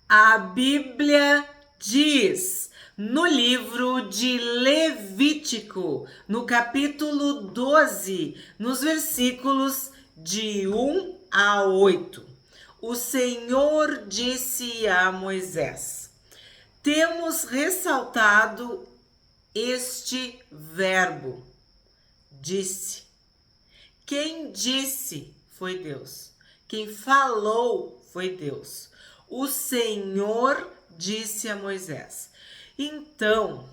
A Bíblia diz no livro de Levítico, no capítulo 12, nos versículos de 1 a 8. O Senhor disse a Moisés: temos ressaltado este verbo, disse. Quem disse foi Deus. Quem falou foi Deus. O Senhor disse a Moisés. Então,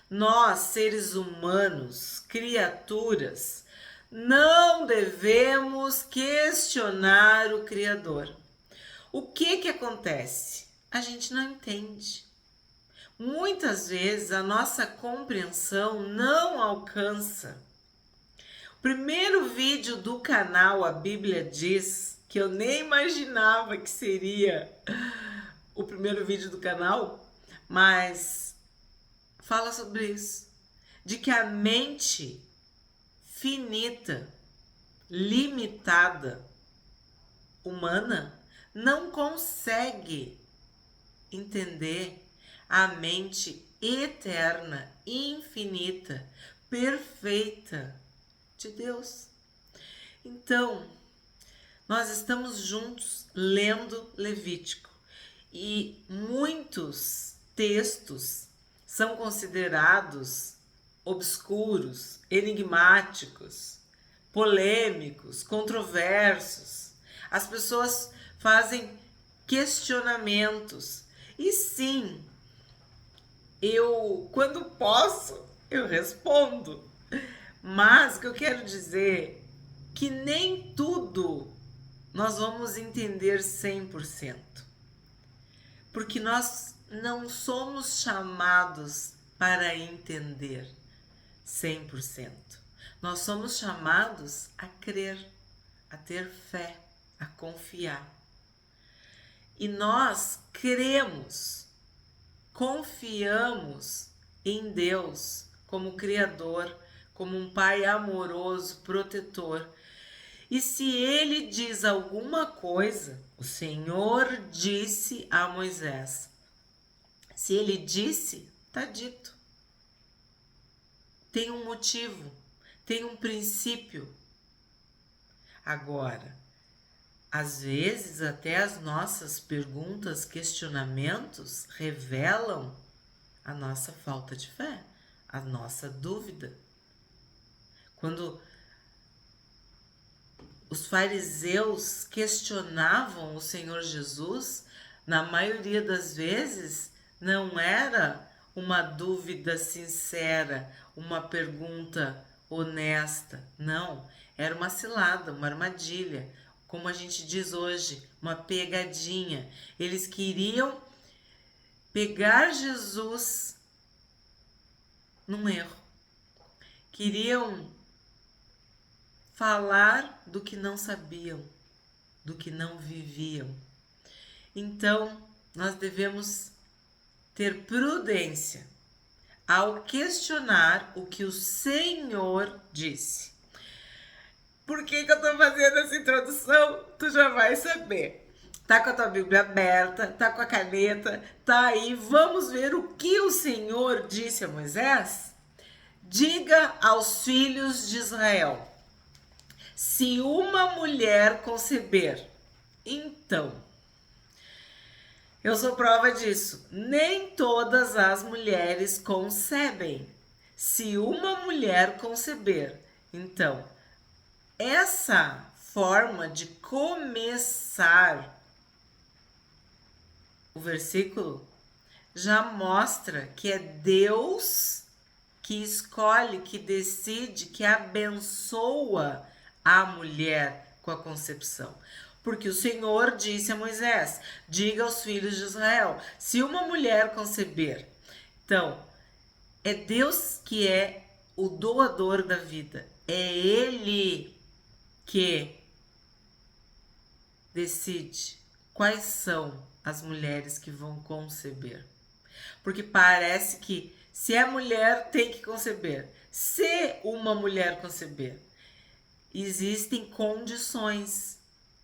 nós, seres humanos, criaturas, não devemos questionar o Criador. O que acontece? A gente não entende. Muitas vezes a nossa compreensão não alcança. O primeiro vídeo do canal A Bíblia Diz, que eu nem imaginava que seria o primeiro vídeo do canal, mas fala sobre isso, de que a mente finita, limitada, humana, não consegue entender a mente eterna, infinita, perfeita de Deus. Então, nós estamos juntos lendo Levítico e muitos textos são considerados obscuros, enigmáticos, polêmicos, controversos. As pessoas fazem questionamentos. E sim, quando posso, eu respondo. Mas o que eu quero dizer é que nem tudo nós vamos entender 100%. Porque nós não somos chamados para entender 100%. Nós somos chamados a crer, a ter fé, a confiar. E nós cremos, confiamos em Deus como Criador, como um Pai amoroso, protetor. E se Ele diz alguma coisa, o Senhor disse a Moisés. Se Ele disse, está dito. Tem um motivo, tem um princípio. Agora, às vezes até as nossas perguntas, questionamentos revelam a nossa falta de fé, a nossa dúvida. Quando os fariseus questionavam o Senhor Jesus, na maioria das vezes não era uma dúvida sincera, uma pergunta honesta, não, era uma cilada, uma armadilha, como a gente diz hoje, uma pegadinha. Eles queriam pegar Jesus num erro, queriam falar do que não sabiam, do que não viviam. Então, nós devemos ter prudência ao questionar o que o Senhor disse. Por que eu tô fazendo essa introdução? Tu já vai saber. Tá com a tua Bíblia aberta, tá com a caneta, tá aí. Vamos ver o que o Senhor disse a Moisés? Diga aos filhos de Israel: se uma mulher conceber, então, eu sou prova disso, nem todas as mulheres concebem. Se uma mulher conceber, então, essa forma de começar o versículo já mostra que é Deus que escolhe, que decide, que abençoa a mulher com a concepção. Porque o Senhor disse a Moisés: diga aos filhos de Israel, se uma mulher conceber. Então, é Deus que é o doador da vida. É Ele que decide quais são as mulheres que vão conceber. Porque parece que se a mulher tem que conceber, se uma mulher conceber, existem condições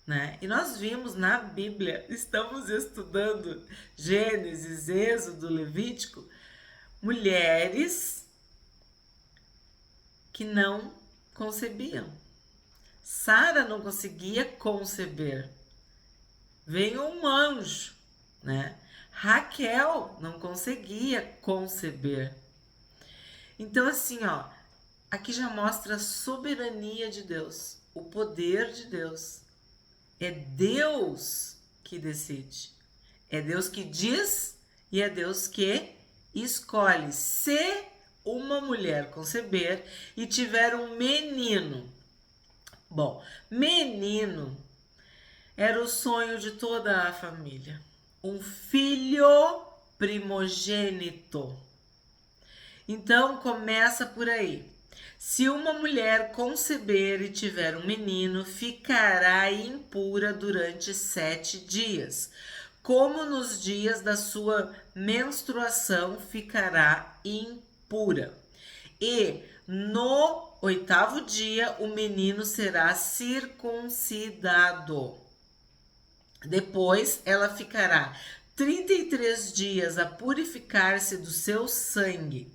né? E nós vimos na Bíblia, estamos estudando Gênesis, Êxodo, Levítico, mulheres que não concebiam. Sara não conseguia conceber. Veio um anjo, né? Raquel não conseguia conceber. Então, assim, ó, aqui já mostra a soberania de Deus, o poder de Deus. É Deus que decide. É Deus que diz e é Deus que escolhe. Se uma mulher conceber e tiver um menino. Bom, menino era o sonho de toda a família. Um filho primogênito. Então começa por aí. Se uma mulher conceber e tiver um menino, ficará impura durante 7 dias. Como nos dias da sua menstruação ficará impura. E no 8º dia o menino será circuncidado. Depois ela ficará 33 dias a purificar-se do seu sangue.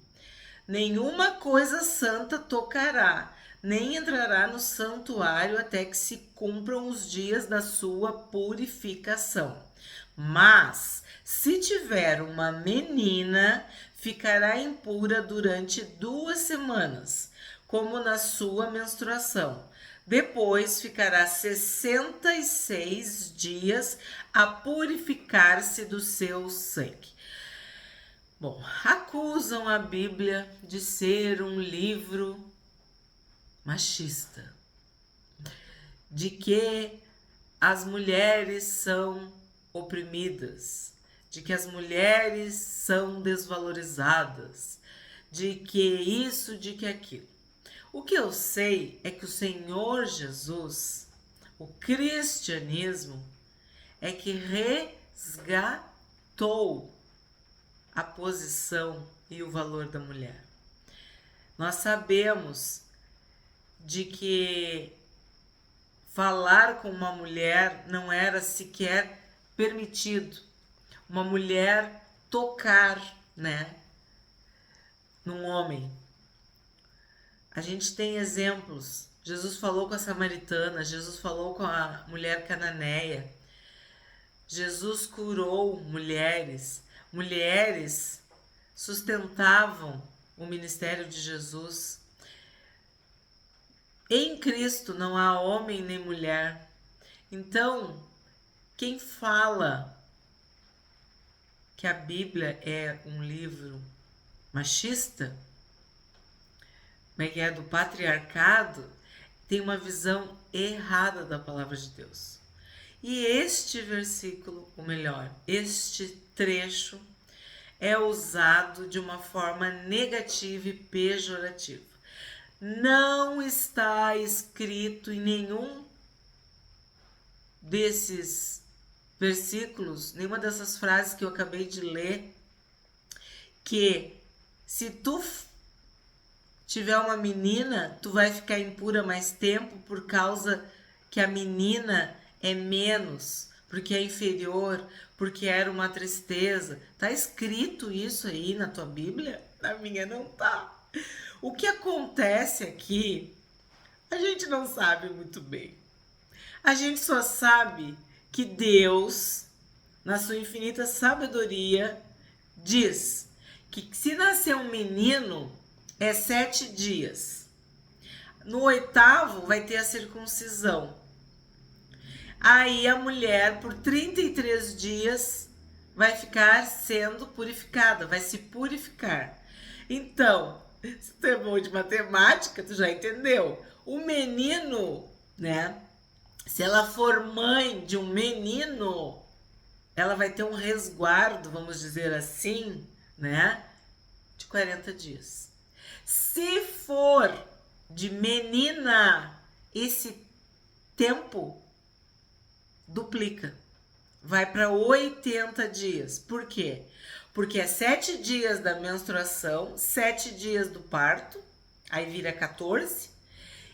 Nenhuma coisa santa tocará, nem entrará no santuário até que se cumpram os dias da sua purificação. Mas, se tiver uma menina, ficará impura durante 2 semanas, como na sua menstruação. Depois ficará 66 dias a purificar-se do seu sangue. Bom, acusam a Bíblia de ser um livro machista, de que as mulheres são oprimidas, de que as mulheres são desvalorizadas, de que isso, de que aquilo. O que eu sei é que o Senhor Jesus, o cristianismo, é que resgatou a posição e o valor da mulher. Nós sabemos de que falar com uma mulher não era sequer permitido. Uma mulher tocar, né, num homem. A gente tem exemplos. Jesus falou com a samaritana, Jesus falou com a mulher cananeia. Jesus curou mulheres. Mulheres sustentavam o ministério de Jesus. Em Cristo não há homem nem mulher. Então, quem fala que a Bíblia é um livro machista, que é do patriarcado, tem uma visão errada da palavra de Deus. E este versículo, ou melhor, este trecho é usado de uma forma negativa e pejorativa. Não está escrito em nenhum desses versículos, nenhuma dessas frases que eu acabei de ler, que se tu tiver uma menina, tu vai ficar impura mais tempo por causa que a menina é menos, porque é inferior, porque era uma tristeza. Tá escrito isso aí na tua Bíblia? Na minha não tá. O que acontece aqui, a gente não sabe muito bem. A gente só sabe que Deus, na sua infinita sabedoria, diz que se nascer um menino, é 7 dias. No 8º vai ter a circuncisão. Aí a mulher, por 33 dias, vai ficar sendo purificada, vai se purificar. Então, se tu é bom de matemática, tu já entendeu. O menino, né? Se ela for mãe de um menino, ela vai ter um resguardo, vamos dizer assim, né? De 40 dias. Se for de menina, esse tempo duplica. Vai para 80 dias. Por quê? Porque é 7 dias da menstruação, 7 dias do parto, aí vira 14,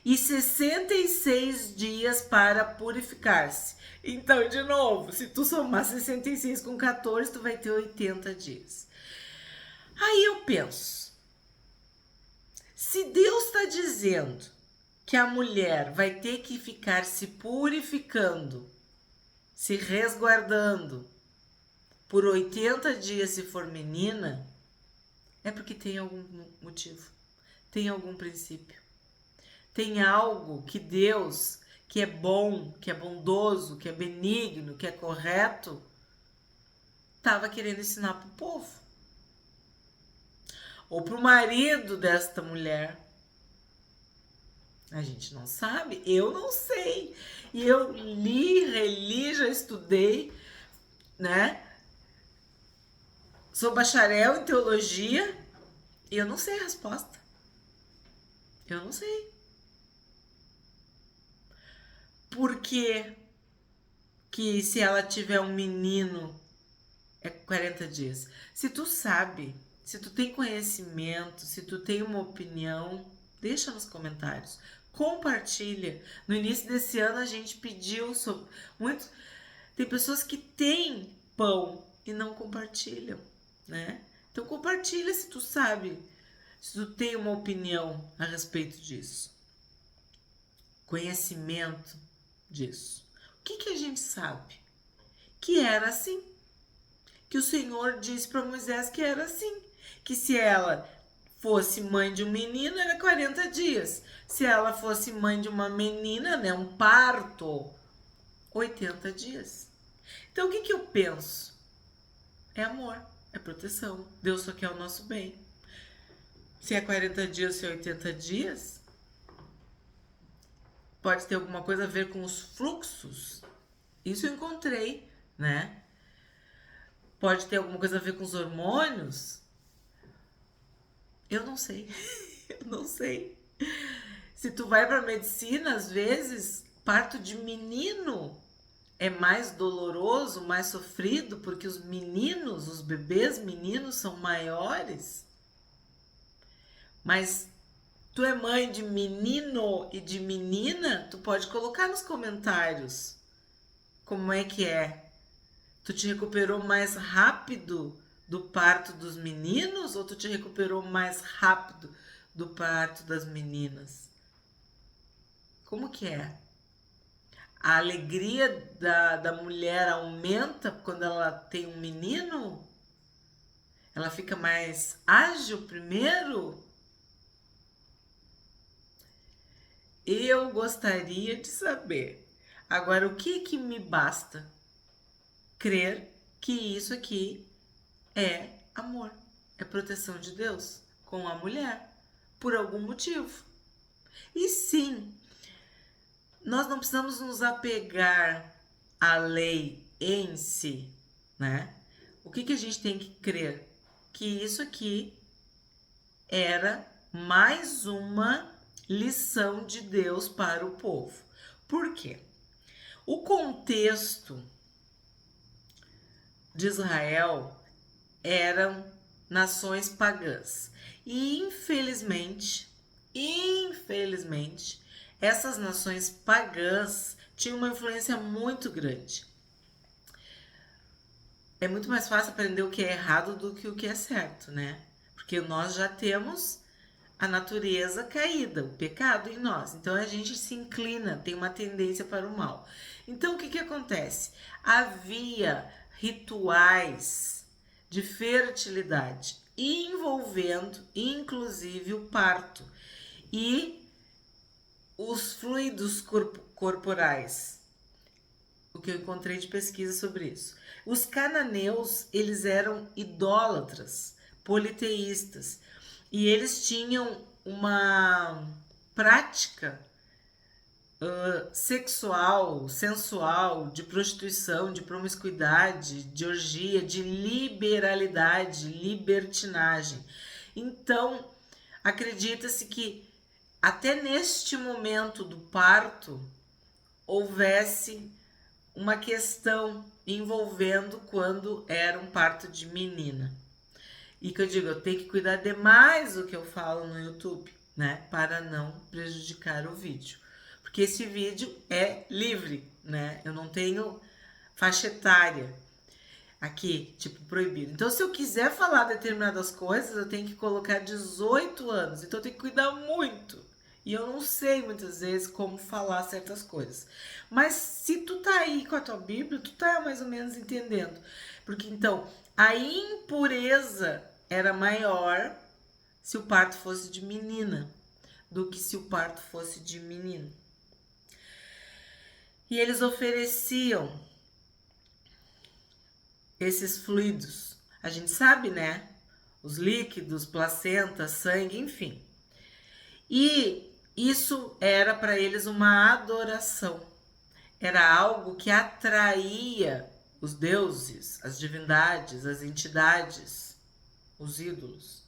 e 66 dias para purificar-se. Então, de novo, se tu somar 66 com 14, tu vai ter 80 dias. Aí eu penso, se Deus está dizendo que a mulher vai ter que ficar se purificando, se resguardando por 80 dias se for menina, é porque tem algum motivo, tem algum princípio. Tem algo que Deus, que é bom, que é bondoso, que é benigno, que é correto, estava querendo ensinar para o povo. Ou para o marido desta mulher. A gente não sabe, eu não sei. E eu li, reli, já estudei, né? Sou bacharel em teologia e eu não sei a resposta. Eu não sei. Por que se ela tiver um menino é 40 dias? Se tu sabe, se tu tem conhecimento, se tu tem uma opinião, deixa nos comentários. Compartilha. No início desse ano a gente pediu sobre muito. Tem pessoas que têm pão e não compartilham, né? Então compartilha se tu sabe, se tu tem uma opinião a respeito disso. Conhecimento disso. O que a gente sabe? Que era assim. Que o Senhor disse para Moisés que era assim. Que se ela fosse mãe de um menino, era 40 dias. Se ela fosse mãe de uma menina, né, um parto, 80 dias. Então, o que eu penso? É amor, é proteção. Deus só quer o nosso bem. Se é 40 dias, se é 80 dias, pode ter alguma coisa a ver com os fluxos. Isso eu encontrei, né? Pode ter alguma coisa a ver com os hormônios. Eu não sei. Eu não sei. Se tu vai para medicina, às vezes, parto de menino é mais doloroso, mais sofrido, porque os meninos, os bebês meninos são maiores. Mas tu é mãe de menino e de menina? Tu pode colocar nos comentários como é que é. Tu te recuperou mais rápido do parto dos meninos ou tu te recuperou mais rápido do parto das meninas? Como que é? A alegria da mulher aumenta quando ela tem um menino? Ela fica mais ágil primeiro? Eu gostaria de saber. Agora, o que me basta? Crer que isso aqui é amor, é proteção de Deus com a mulher, por algum motivo. E sim, nós não precisamos nos apegar à lei em si, né? O que a gente tem que crer? Que isso aqui era mais uma lição de Deus para o povo. Por quê? O contexto de Israel eram nações pagãs. E infelizmente, essas nações pagãs tinham uma influência muito grande. É muito mais fácil aprender o que é errado do que o que é certo, né? Porque nós já temos a natureza caída, o pecado em nós. Então a gente se inclina, tem uma tendência para o mal. Então o que acontece? Havia rituais de fertilidade envolvendo inclusive o parto e os fluidos corporais. O que eu encontrei de pesquisa sobre isso. Os cananeus, eles eram idólatras, politeístas, e eles tinham uma prática sexual, sensual, de prostituição, de promiscuidade, de orgia, de liberalidade, libertinagem. Então, acredita-se que até neste momento do parto houvesse uma questão envolvendo quando era um parto de menina. E que eu digo, eu tenho que cuidar demais do que eu falo no YouTube, né? Para não prejudicar o vídeo. Porque esse vídeo é livre, né? Eu não tenho faixa etária aqui, tipo, proibido. Então, se eu quiser falar determinadas coisas, eu tenho que colocar 18 anos. Então, eu tenho que cuidar muito. E eu não sei, muitas vezes, como falar certas coisas. Mas, se tu tá aí com a tua Bíblia, tu tá mais ou menos entendendo. Porque, então, a impureza era maior se o parto fosse de menina do que se o parto fosse de menino. E eles ofereciam esses fluidos. A gente sabe, né? Os líquidos, placenta, sangue, enfim. E isso era para eles uma adoração. Era algo que atraía os deuses, as divindades, as entidades, os ídolos.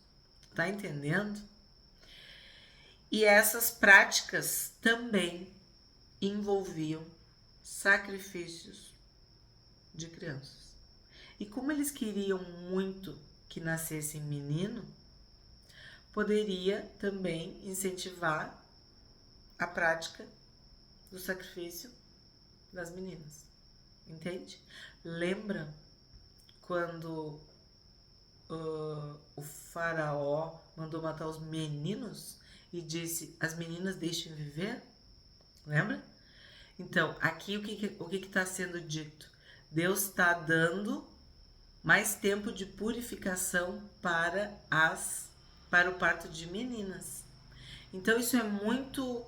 Tá entendendo? E essas práticas também envolviam sacrifícios de crianças. E como eles queriam muito que nascesse menino, poderia também incentivar a prática do sacrifício das meninas. Entende? Lembra quando o faraó mandou matar os meninos e disse: as meninas deixem viver? Lembra? Então, aqui o que está sendo dito? Deus está dando mais tempo de purificação para o parto de meninas. Então, isso é muito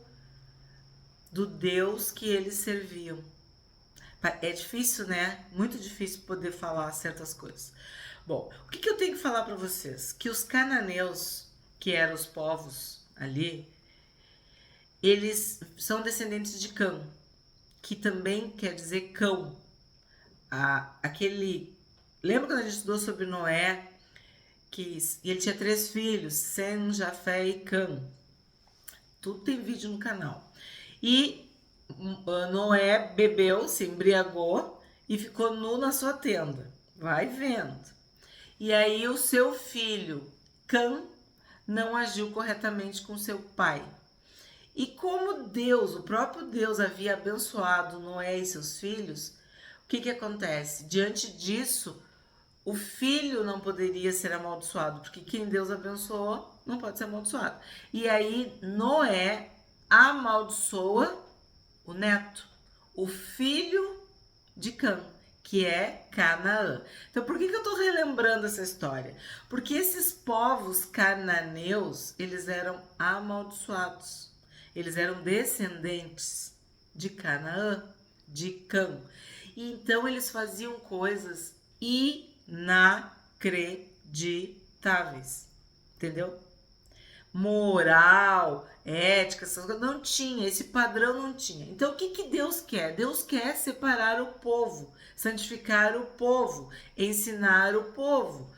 do Deus que eles serviam. É difícil, né? Muito difícil poder falar certas coisas. Bom, o que eu tenho que falar para vocês? Que os cananeus, que eram os povos ali, eles são descendentes de Cã, que também quer dizer cão. Lembra quando a gente estudou sobre Noé? Que ele tinha 3 filhos, Sem, Jafé e Cã. Tudo tem vídeo no canal. E Noé bebeu, se embriagou e ficou nu na sua tenda. Vai vendo. E aí o seu filho, Cã, não agiu corretamente com seu pai. E como Deus, o próprio Deus, havia abençoado Noé e seus filhos, o que acontece? Diante disso, o filho não poderia ser amaldiçoado, porque quem Deus abençoou não pode ser amaldiçoado. E aí Noé amaldiçoa o neto, o filho de Cã, que é Canaã. Então, por que eu estou relembrando essa história? Porque esses povos cananeus, eles eram amaldiçoados. Eles eram descendentes de Canaã, de Cã. E então eles faziam coisas inacreditáveis. Entendeu? Moral, ética, essas coisas, não tinha, esse padrão não tinha. Então, o que Deus quer? Deus quer separar o povo, santificar o povo, ensinar o povo.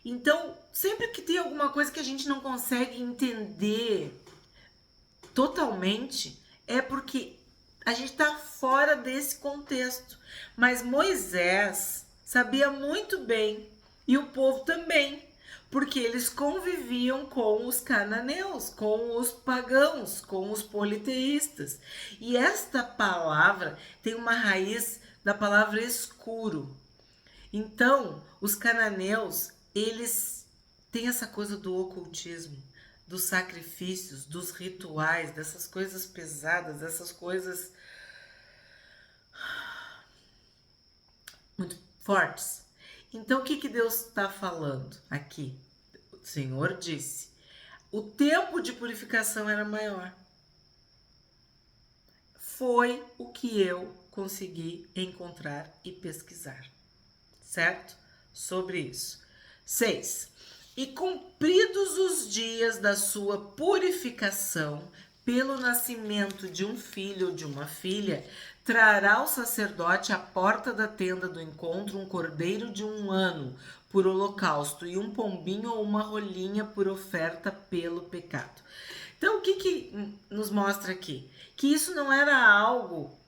Então, sempre que tem alguma coisa que a gente não consegue entender totalmente, é porque a gente está fora desse contexto. Mas Moisés sabia muito bem, e o povo também, porque eles conviviam com os cananeus, com os pagãos, com os politeístas. E esta palavra tem uma raiz da palavra escuro. Então, os cananeus, eles têm essa coisa do ocultismo, dos sacrifícios, dos rituais, dessas coisas pesadas, dessas coisas muito fortes. Então, o que Deus está falando aqui? O Senhor disse: o tempo de purificação era maior. Foi o que eu consegui encontrar e pesquisar, certo? Sobre isso. 6. E cumpridos os dias da sua purificação, pelo nascimento de um filho ou de uma filha, trará o sacerdote à porta da tenda do encontro um cordeiro de 1 ano por holocausto e um pombinho ou uma rolinha por oferta pelo pecado. Então, o que nos mostra aqui? Que isso não era algo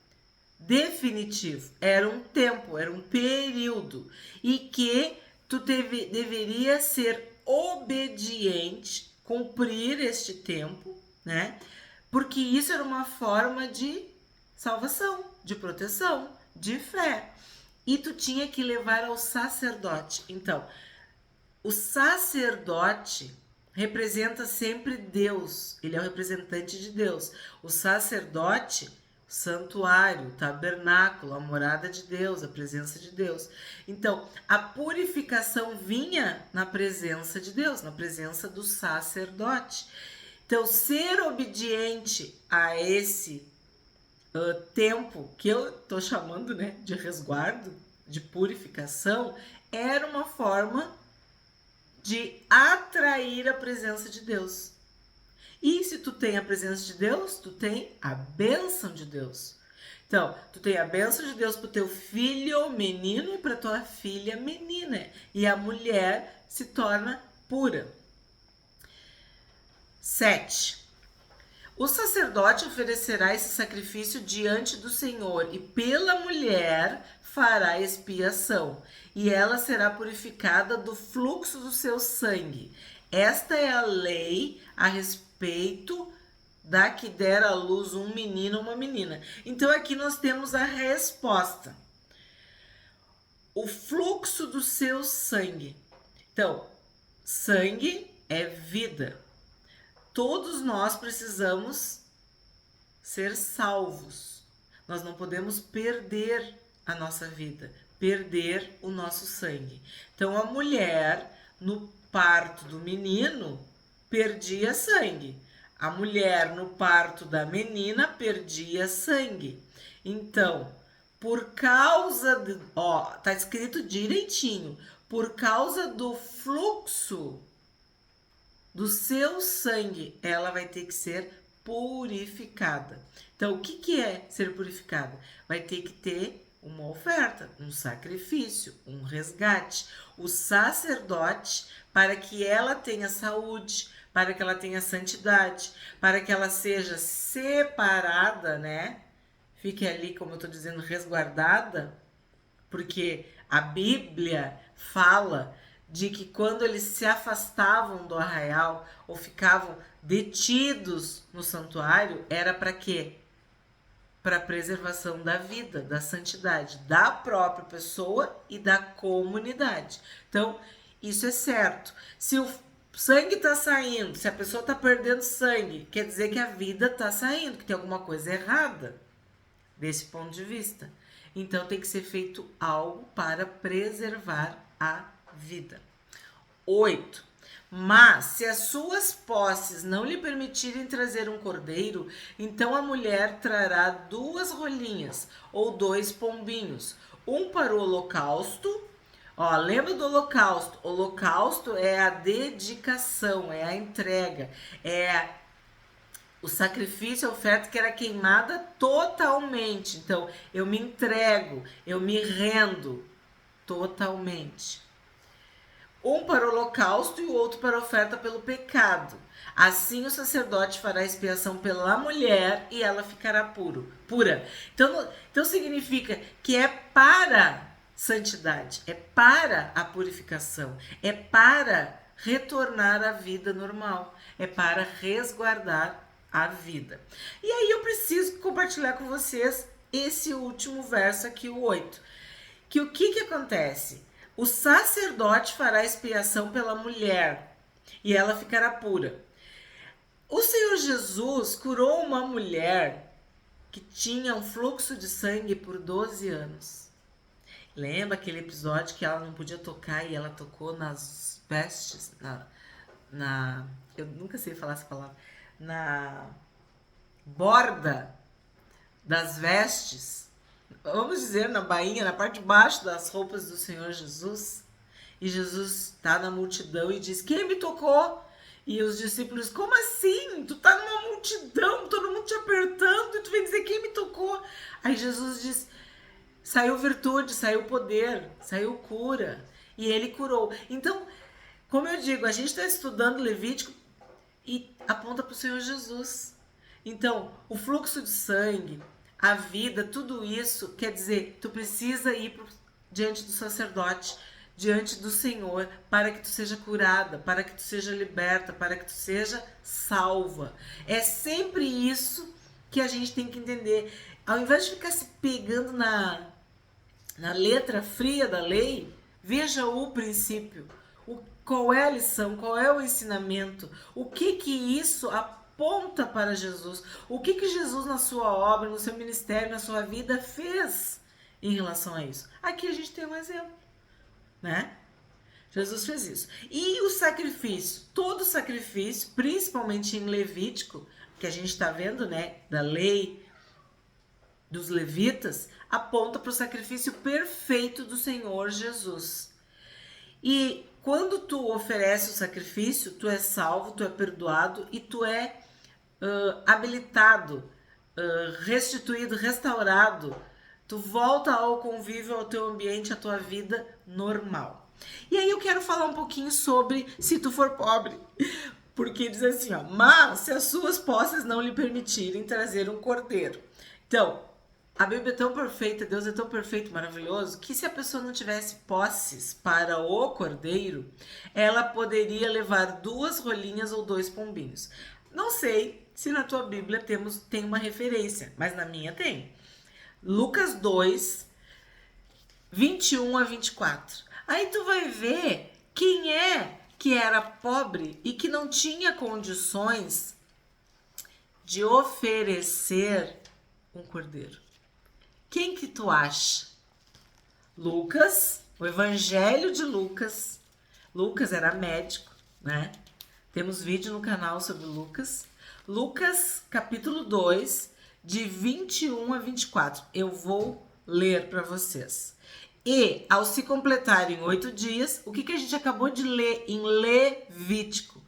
definitivo, era um tempo, era um período, e que tu deveria ser obediente cumprir este tempo, né? Porque isso era uma forma de salvação, de proteção, de fé. E tu tinha que levar ao sacerdote. Então, o sacerdote representa sempre Deus. Ele é o representante de Deus. O sacerdote, o santuário, o tabernáculo, a morada de Deus, a presença de Deus. Então, a purificação vinha na presença de Deus, na presença do sacerdote. Então, ser obediente a esse tempo que eu tô chamando, né, de resguardo, de purificação, era uma forma de atrair a presença de Deus. E se tu tem a presença de Deus, tu tem a bênção de Deus. Então, tu tem a bênção de Deus para o teu filho menino e para tua filha menina. E a mulher se torna pura. 7. O sacerdote oferecerá esse sacrifício diante do Senhor e pela mulher fará expiação, e ela será purificada do fluxo do seu sangue. Esta é a lei a respeito da que der à luz um menino ou uma menina. Então aqui nós temos a resposta. O fluxo do seu sangue. Então, sangue é vida. Todos nós precisamos ser salvos. Nós não podemos perder a nossa vida, perder o nosso sangue. Então, a mulher, no parto do menino, perdia sangue. A mulher, no parto da menina, perdia sangue. Então, por causa de... tá escrito direitinho. Por causa do fluxo do seu sangue, ela vai ter que ser purificada. Então, o que é ser purificada? Vai ter que ter uma oferta, um sacrifício, um resgate. O sacerdote, para que ela tenha saúde, para que ela tenha santidade, para que ela seja separada, né? Fique ali, como eu estou dizendo, resguardada, porque a Bíblia fala de que quando eles se afastavam do arraial ou ficavam detidos no santuário, era para quê? Para a preservação da vida, da santidade, da própria pessoa e da comunidade. Então, isso é certo. Se o sangue está saindo, se a pessoa está perdendo sangue, quer dizer que a vida está saindo, que tem alguma coisa errada desse ponto de vista. Então, tem que ser feito algo para preservar a vida. 8. Mas, se as suas posses não lhe permitirem trazer um cordeiro, então a mulher trará 2 rolinhas ou 2 pombinhos, um para o holocausto. Lembra do holocausto? Holocausto é a dedicação, é a entrega, é o sacrifício, a oferta que era queimada totalmente. Então, eu me entrego, eu me rendo totalmente. Um para o holocausto e o outro para a oferta pelo pecado. Assim o sacerdote fará expiação pela mulher e ela ficará pura. Então significa que é para santidade, é para a purificação, é para retornar à vida normal, é para resguardar a vida. E aí eu preciso compartilhar com vocês esse último verso aqui, o 8. Que o que acontece? O sacerdote fará expiação pela mulher e ela ficará pura. O Senhor Jesus curou uma mulher que tinha um fluxo de sangue por 12 anos. Lembra aquele episódio que ela não podia tocar e ela tocou nas vestes, eu nunca sei falar essa palavra, na borda das vestes, vamos dizer, na bainha, na parte de baixo das roupas do Senhor Jesus. E Jesus está na multidão e diz: quem me tocou? E os discípulos: como assim? Tu tá numa multidão, todo mundo te apertando e tu vem dizer quem me tocou? Aí Jesus diz: saiu virtude, saiu poder, saiu cura. E ele curou. Então, como eu digo, a gente está estudando Levítico e aponta para o Senhor Jesus. Então, o fluxo de sangue, a vida, tudo isso, quer dizer, tu precisa ir diante do sacerdote, diante do Senhor para que tu seja curada, para que tu seja liberta, para que tu seja salva. É sempre isso que a gente tem que entender. Ao invés de ficar se pegando na letra fria da lei, veja o princípio. Qual é a lição? Qual é o ensinamento? O que isso aponta para Jesus? O que Jesus na sua obra, no seu ministério, na sua vida fez em relação a isso? Aqui a gente tem um exemplo, né? Jesus fez isso. E o sacrifício, todo sacrifício, principalmente em Levítico, que a gente está vendo, né, da lei dos levitas, aponta para o sacrifício perfeito do Senhor Jesus. E quando tu oferece o sacrifício, tu é salvo, tu é perdoado e tu é habilitado, restituído, restaurado. Tu volta ao convívio, ao teu ambiente, à tua vida normal. E aí eu quero falar um pouquinho sobre se tu for pobre. Porque diz assim, ó, mas se as suas posses não lhe permitirem trazer um cordeiro. Então, a Bíblia é tão perfeita, Deus é tão perfeito, maravilhoso, que se a pessoa não tivesse posses para o cordeiro, ela poderia levar 2 rolinhas ou 2 pombinhos. Não sei se na tua Bíblia tem uma referência, mas na minha tem. Lucas 2, 21 a 24. Aí tu vai ver quem é que era pobre e que não tinha condições de oferecer um cordeiro. Quem que tu acha? Lucas, o Evangelho de Lucas. Lucas era médico, né? Temos vídeo no canal sobre Lucas. Lucas, capítulo 2, de 21 a 24. Eu vou ler para vocês. E, ao se completarem 8 dias, o que a gente acabou de ler em Levítico?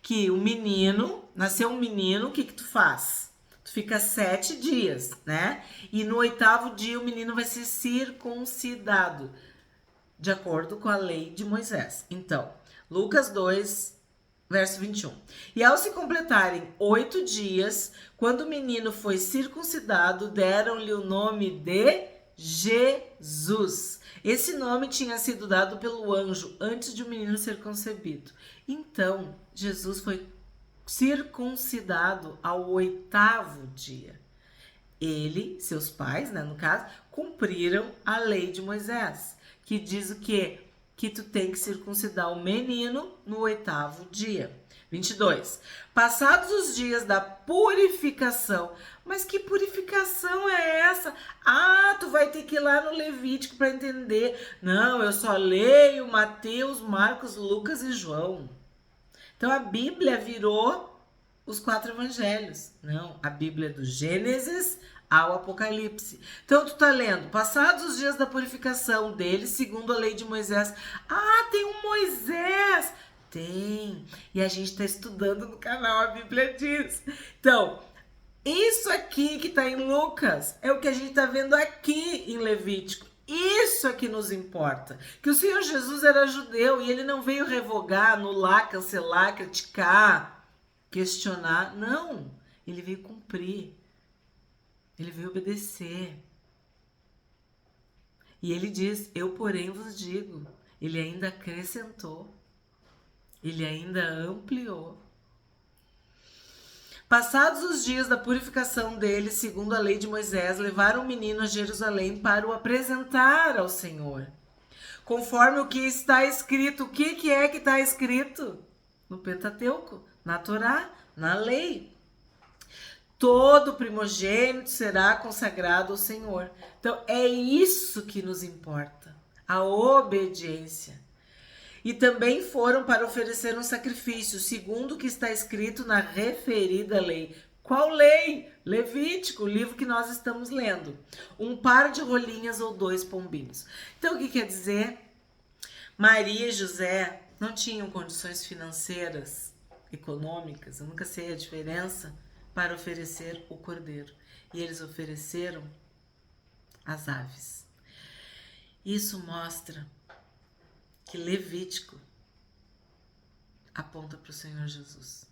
Que o menino, nasceu um menino, o que tu faz? Tu fica 7 dias, né? E no 8º dia o menino vai ser circuncidado, de acordo com a lei de Moisés. Então, Lucas 2, verso 21. E ao se completarem 8 dias, quando o menino foi circuncidado, deram-lhe o nome de Jesus. Esse nome tinha sido dado pelo anjo antes de o menino ser concebido. Então, Jesus foi circuncidado ao 8º dia. Ele, seus pais, né, no caso, cumpriram a lei de Moisés, que diz o quê? Que tu tem que circuncidar o menino no 8º dia. 22. Passados os dias da purificação. Mas que purificação é essa? Ah, tu vai ter que ir lá no Levítico para entender. Não, eu só leio Mateus, Marcos, Lucas e João. Então a Bíblia virou os 4 evangelhos. Não, a Bíblia é do Gênesis ao Apocalipse. Então tu tá lendo, passados os dias da purificação dele, segundo a lei de Moisés. Ah, tem um Moisés! Tem. E a gente tá estudando no canal, a Bíblia diz. Então, isso aqui que tá em Lucas é o que a gente tá vendo aqui em Levítico. Isso é que nos importa. Que o Senhor Jesus era judeu e ele não veio revogar, anular, cancelar, criticar, questionar. Não. Ele veio cumprir. Ele veio obedecer. E ele diz, eu porém vos digo. Ele ainda acrescentou. Ele ainda ampliou. Passados os dias da purificação dele, segundo a lei de Moisés, levaram o menino a Jerusalém para o apresentar ao Senhor. Conforme o que está escrito. O que é que está escrito? No Pentateuco, na Torá, na lei. Todo primogênito será consagrado ao Senhor. Então, é isso que nos importa. A obediência. E também foram para oferecer um sacrifício, segundo o que está escrito na referida lei. Qual lei? Levítico, o livro que nós estamos lendo. Um par de rolinhas ou 2 pombinhos. Então, o que quer dizer? Maria e José não tinham condições financeiras, econômicas, eu nunca sei a diferença, para oferecer o cordeiro. E eles ofereceram as aves. Isso mostra que Levítico aponta para o Senhor Jesus.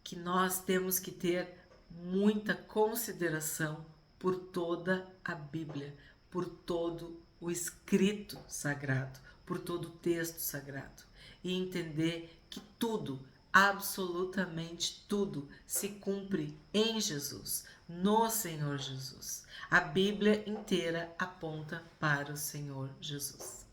Que nós temos que ter muita consideração por toda a Bíblia, por todo o escrito sagrado, por todo o texto sagrado e entender que tudo, absolutamente tudo, se cumpre em Jesus, no Senhor Jesus. A Bíblia inteira aponta para o Senhor Jesus.